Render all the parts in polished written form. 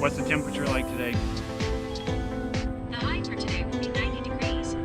What's the temperature like today? The high for today will be 90 degrees.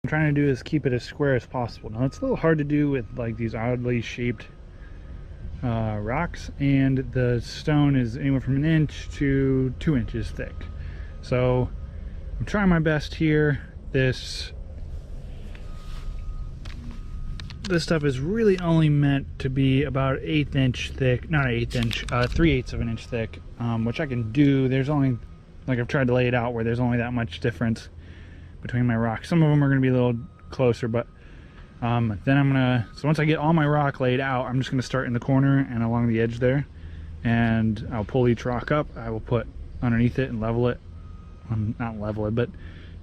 I'm trying to do is keep it as square as possible. Now it's a little hard to do with like these oddly shaped rocks, and the stone is anywhere from 1 inch to 2 inches thick. So I'm trying my best here. This stuff is really only meant to be about 1/8 inch thick, not 1/8 inch, 3/8 of an inch thick, which I can do. There's only, like, I've tried to lay it out where there's only that much difference between my rocks. Some of them are going to be a little closer, but then I'm gonna, so once I get all my rock laid out, I'm just going to start in the corner and along the edge there, and I'll pull each rock up. I will put underneath it and level it, not level it, but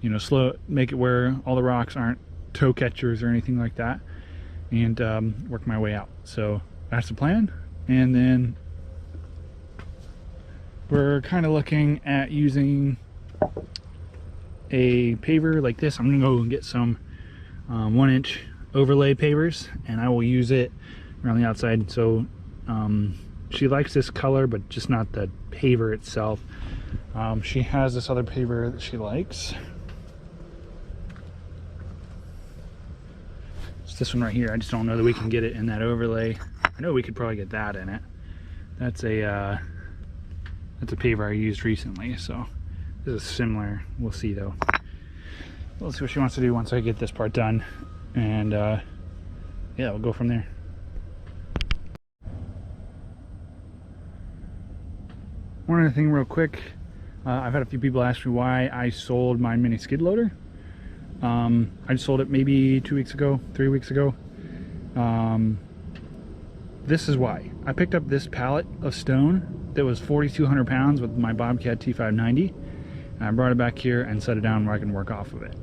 you know, make it where all the rocks aren't toe catchers or anything like that, and work my way out. So that's the plan. And then we're kind of looking at using a paver like this, I'm gonna go and get some 1-inch overlay pavers, and I will use it around the outside. So she likes this color, but just not the paver itself. She has this other paver that she likes. It's this one right here. I just don't know that we can get it in that overlay. I know we could probably get that in it. That's a paver I used recently, so this is similar. We'll see though. Let's see what she wants to do once I get this part done, and yeah, we'll go from there. One other thing real quick, I've had a few people ask me why I sold my mini skid loader. I just sold it maybe 2 weeks ago, 3 weeks ago. This is why. I picked up this pallet of stone that was 4,200 pounds with my Bobcat T590, and I brought it back here and set it down where I can work off of it.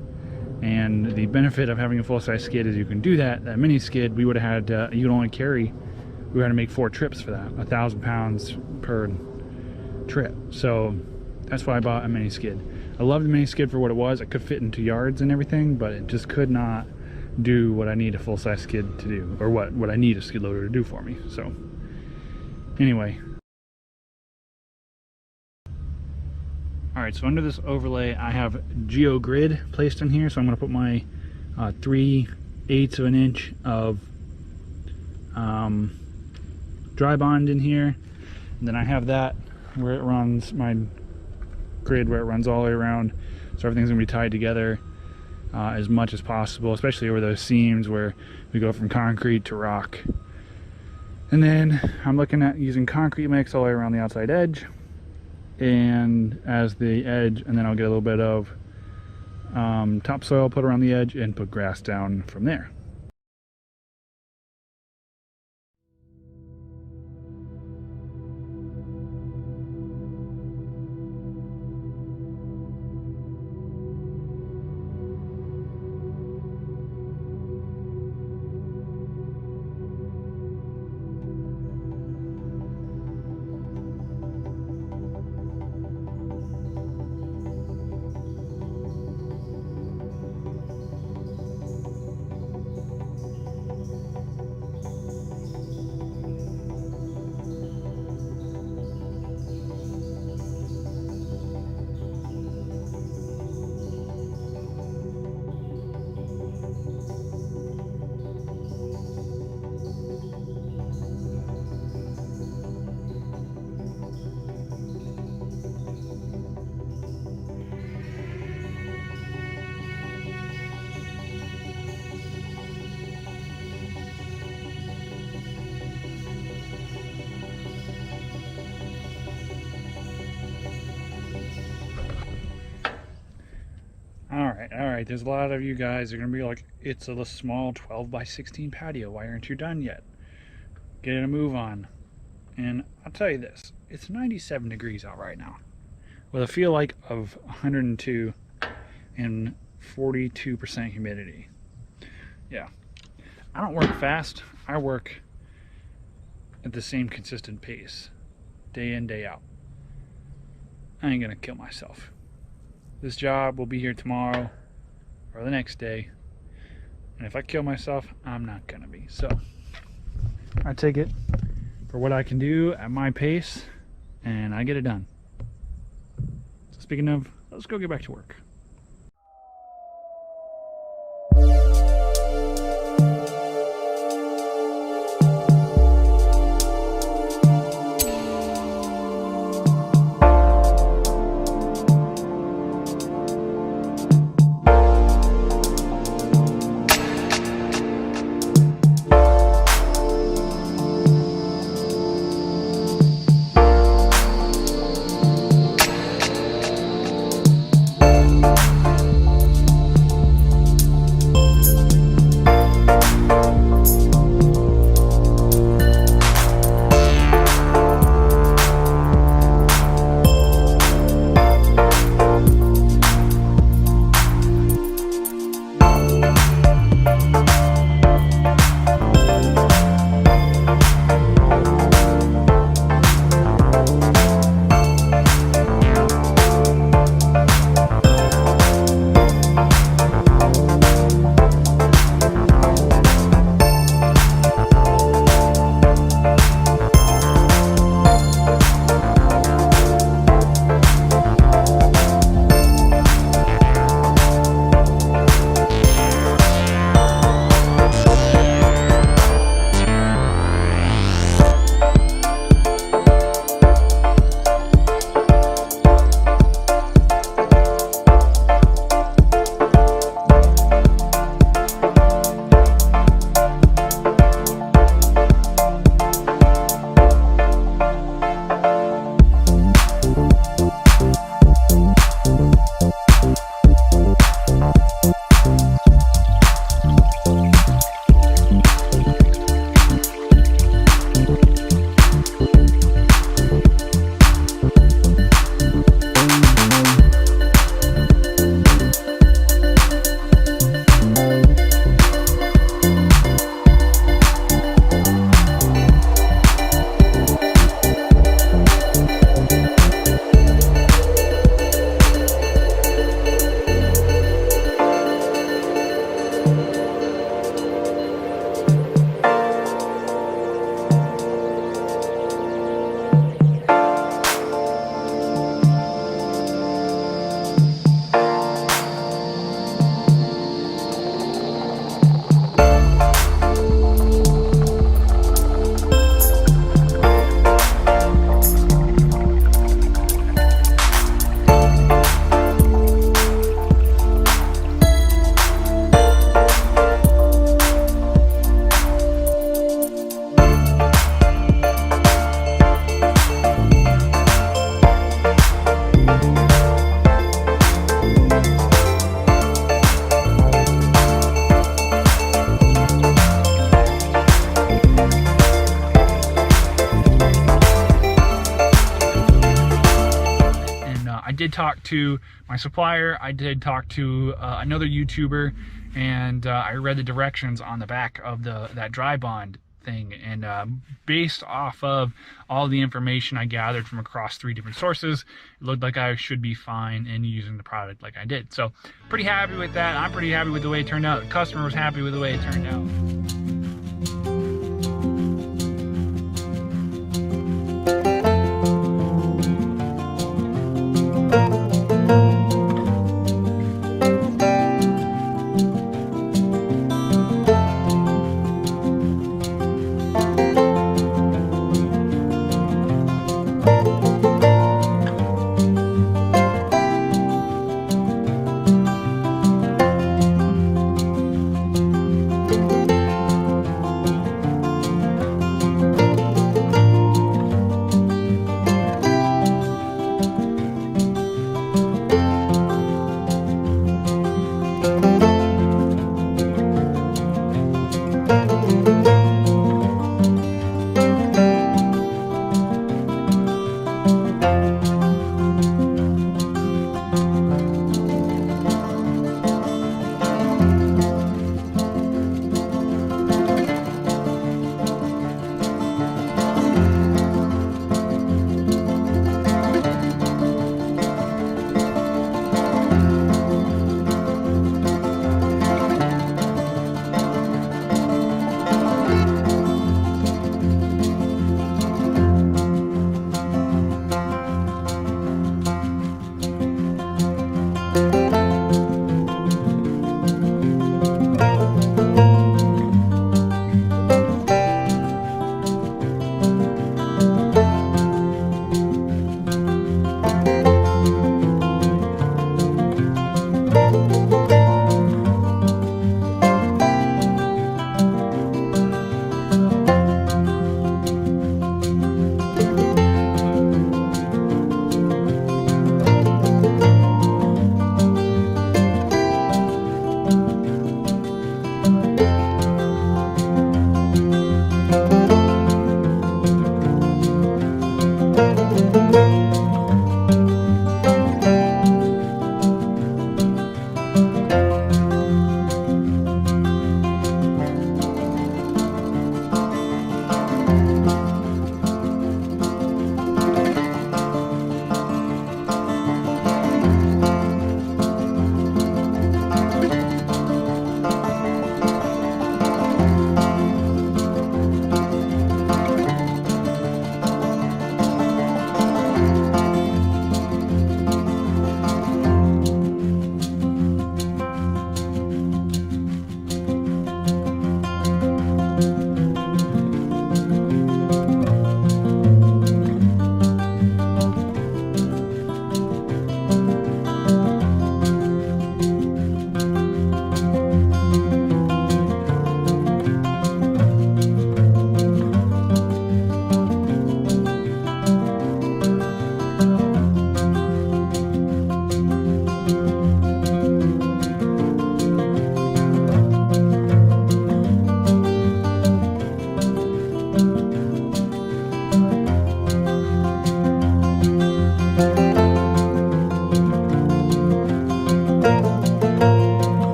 And the benefit of having a full-size skid is you can do that. That mini skid, we would have had, you could only carry, we would have to make 4 trips for that, 1,000 pounds per trip. So that's why I bought a mini skid. I love the mini skid for what it was. It could fit into yards and everything, but it just could not do what I need a full-size skid to do, or what I need a skid loader to do for me. So anyway, all right, so under this overlay I have GeoGrid placed in here, so I'm going to put my 3/8 of an inch of dry bond in here, and then I have that where it runs, my grid where it runs all the way around, so everything's going to be tied together as much as possible, especially over those seams where we go from concrete to rock. And then I'm looking at using concrete mix all the way around the outside edge and as the edge, and then I'll get a little bit of topsoil put around the edge and put grass down from there. All right, there's a lot of you guys are gonna be like, it's a small 12x16 patio, why aren't you done yet? Get a move on. And I'll tell you this, it's 97 degrees out right now with a feel like of 102 and 42% humidity. Yeah, I don't work fast, I work at the same consistent pace, day in, day out. I ain't gonna kill myself. This job will be here tomorrow or the next day, and if I kill myself, I'm not gonna be. So I take it for what I can do at my pace, and I get it done. So speaking of, let's go get back to work. did talk to my supplier, I did talk to another YouTuber, and I read the directions on the back of that dry bond thing, and based off of all the information I gathered from across 3 different sources, it looked like I should be fine in using the product like I did. So pretty happy with that. I'm pretty happy with the way it turned out. The customer was happy with the way it turned out.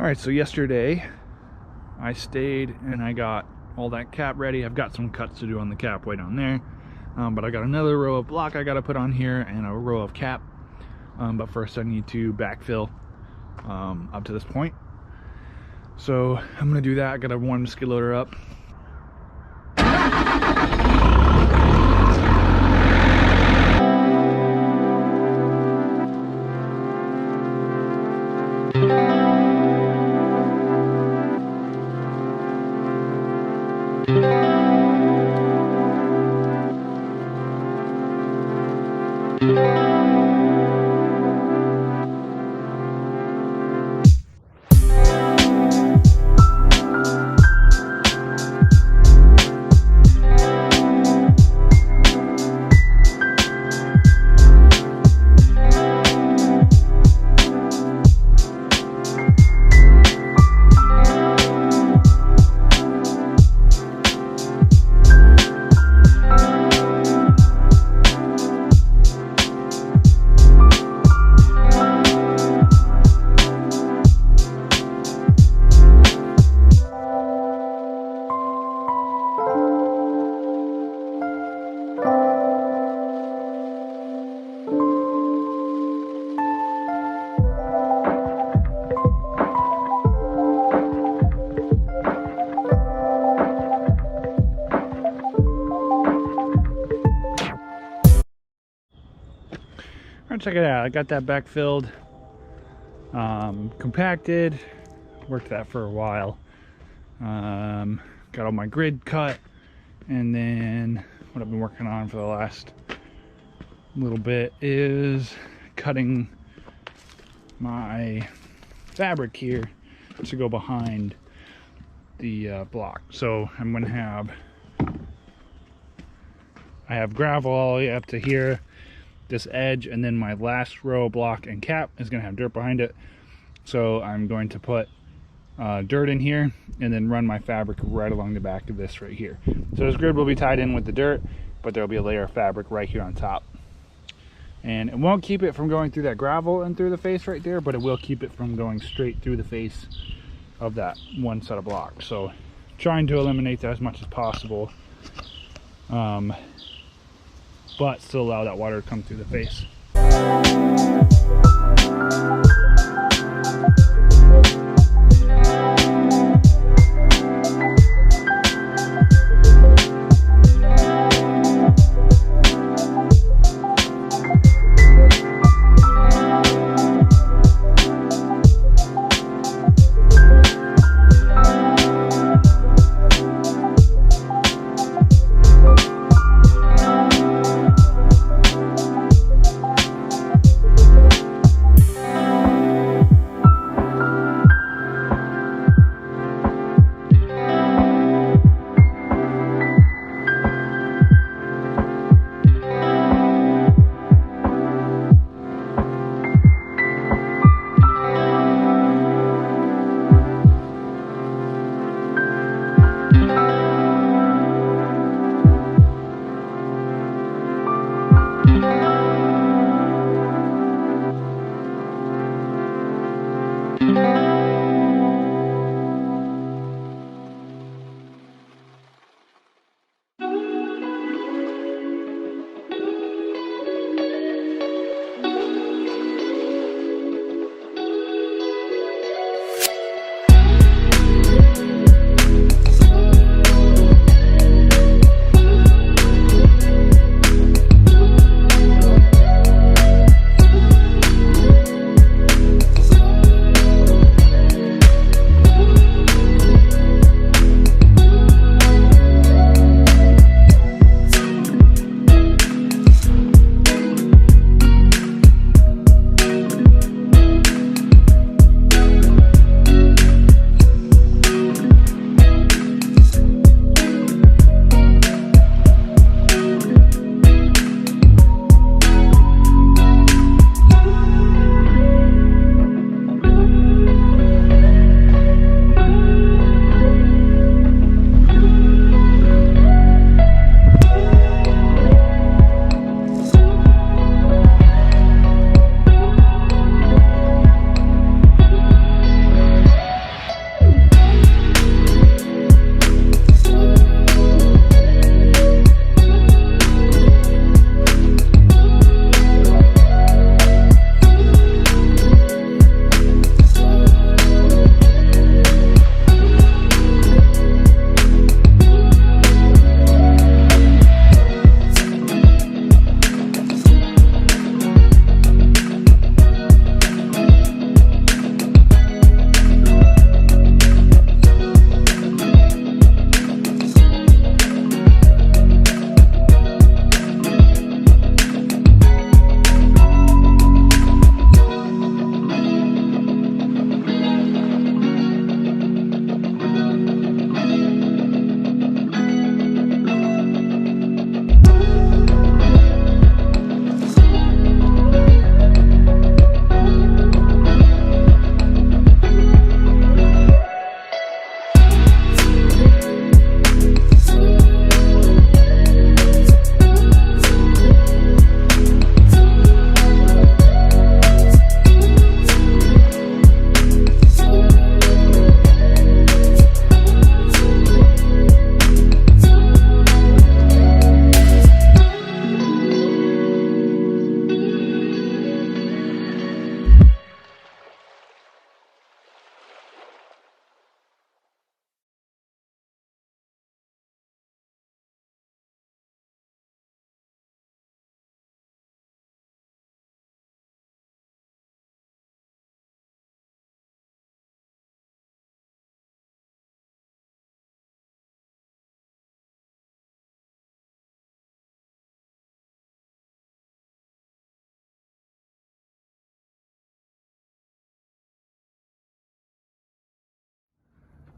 All right, so yesterday I stayed and I got all that cap ready. I've got some cuts to do on the cap way down there, but I got another row of block I got to put on here and a row of cap. But first I need to backfill up to this point. So I'm gonna do that. I gotta warm the skid loader up. Check it out. I got that back filled, compacted, worked that for a while, got all my grid cut, and then what I've been working on for the last little bit is cutting my fabric here to go behind the block. So I'm gonna have, I have gravel all the way up to here, this edge, and then my last row block and cap is going to have dirt behind it. So I'm going to put dirt in here and then run my fabric right along the back of this right here. So this grid will be tied in with the dirt, but there'll be a layer of fabric right here on top, and it won't keep it from going through that gravel and through the face right there, but it will keep it from going straight through the face of that one set of blocks. So trying to eliminate that as much as possible, but still allow that water to come through the face.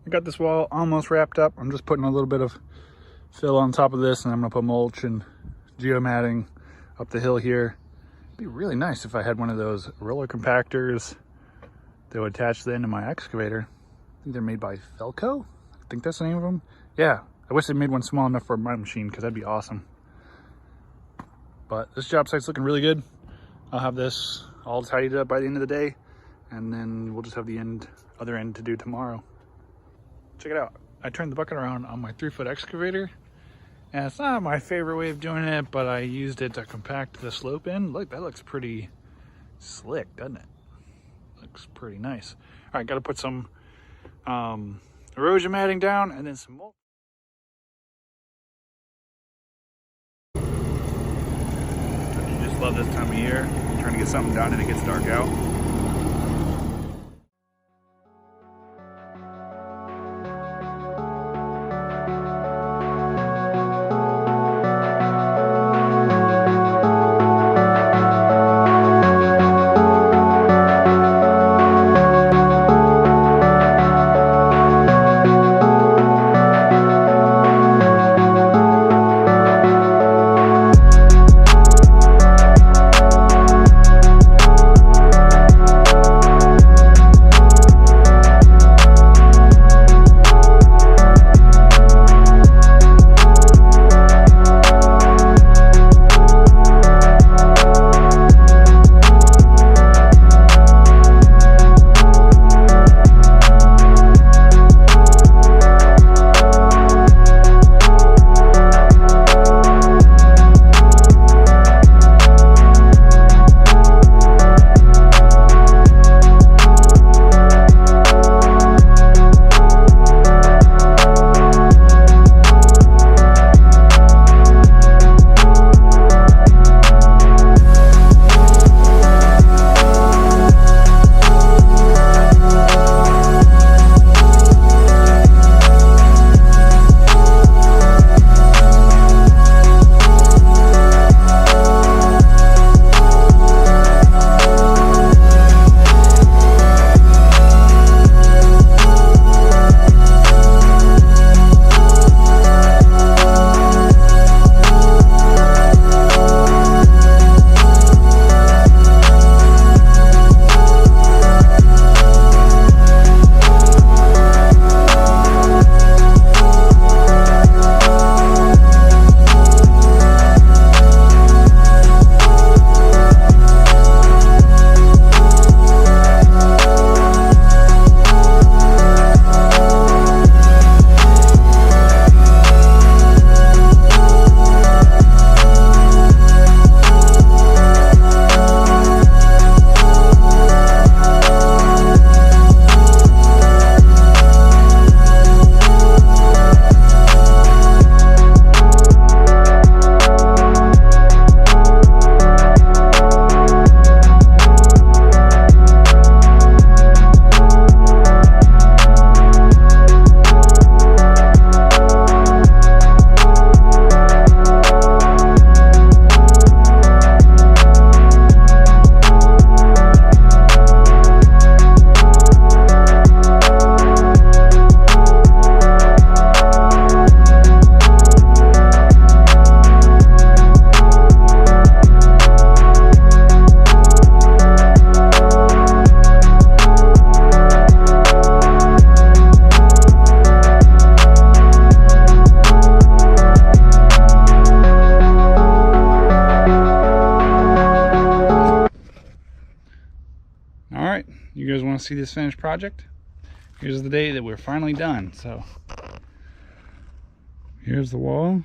I got this wall almost wrapped up. I'm just putting a little bit of fill on top of this, and I'm gonna put mulch and geomatting up the hill here. It'd be really nice if I had one of those roller compactors that would attach to the end of my excavator. I think they're made by Felco. I think that's the name of them. Yeah, I wish they made one small enough for my machine, because that'd be awesome. But this job site's looking really good. I'll have this all tidied up by the end of the day, and then we'll just have the other end to do tomorrow. Check it out. I turned the bucket around on my 3-foot excavator, and it's not my favorite way of doing it, but I used it to compact the slope in. Look, that looks pretty slick, doesn't it? Looks pretty nice. All right, got to put some erosion matting down and then some mulch. I just love this time of year. I'm trying to get something done and it gets dark out. You guys want to see this finished project? Here's the day that we're finally done. So here's the wall.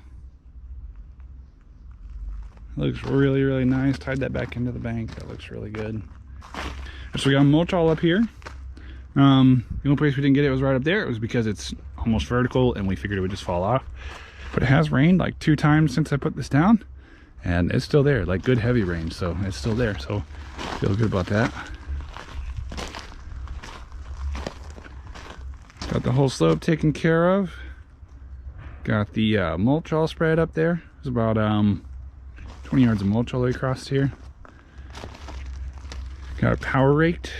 It looks really, really nice. Tied that back into the bank. That looks really good. So we got mulch all up here. The only place we didn't get it was right up there. It was because it's almost vertical and we figured it would just fall off. But it has rained like 2 times since I put this down, and it's still there, like good heavy rain, so it's still there. So feel good about that. Got the whole slope taken care of. Got the mulch all spread up there. There's about 20 yards of mulch all the way across here. Got it power raked,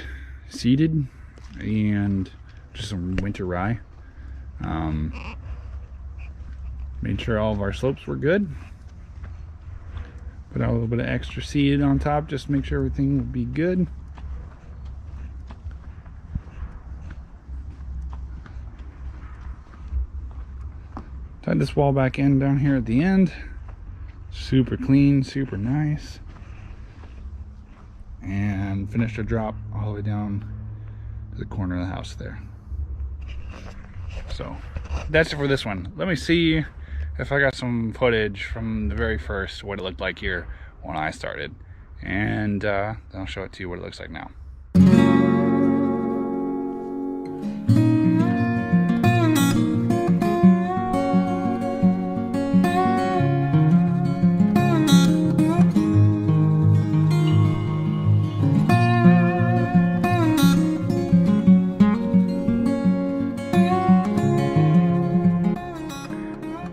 seeded, and just some winter rye. Made sure all of our slopes were good. Put out a little bit of extra seed on top just to make sure everything would be good. Tied this wall back in down here at the end. Super clean, super nice. And finished a drop all the way down to the corner of the house there. So that's it for this one. Let me see if I got some footage from the very first, what it looked like here when I started. And then I'll show it to you what it looks like now.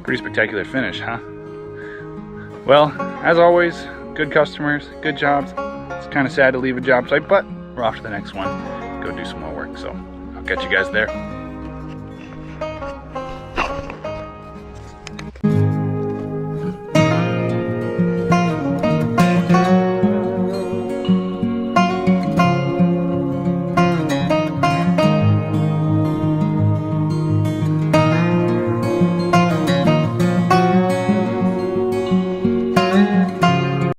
Pretty spectacular finish, huh? Well, as always, good customers, good jobs. It's kind of sad to leave a job site, but we're off to the next one. Go do some more work. So I'll catch you guys there.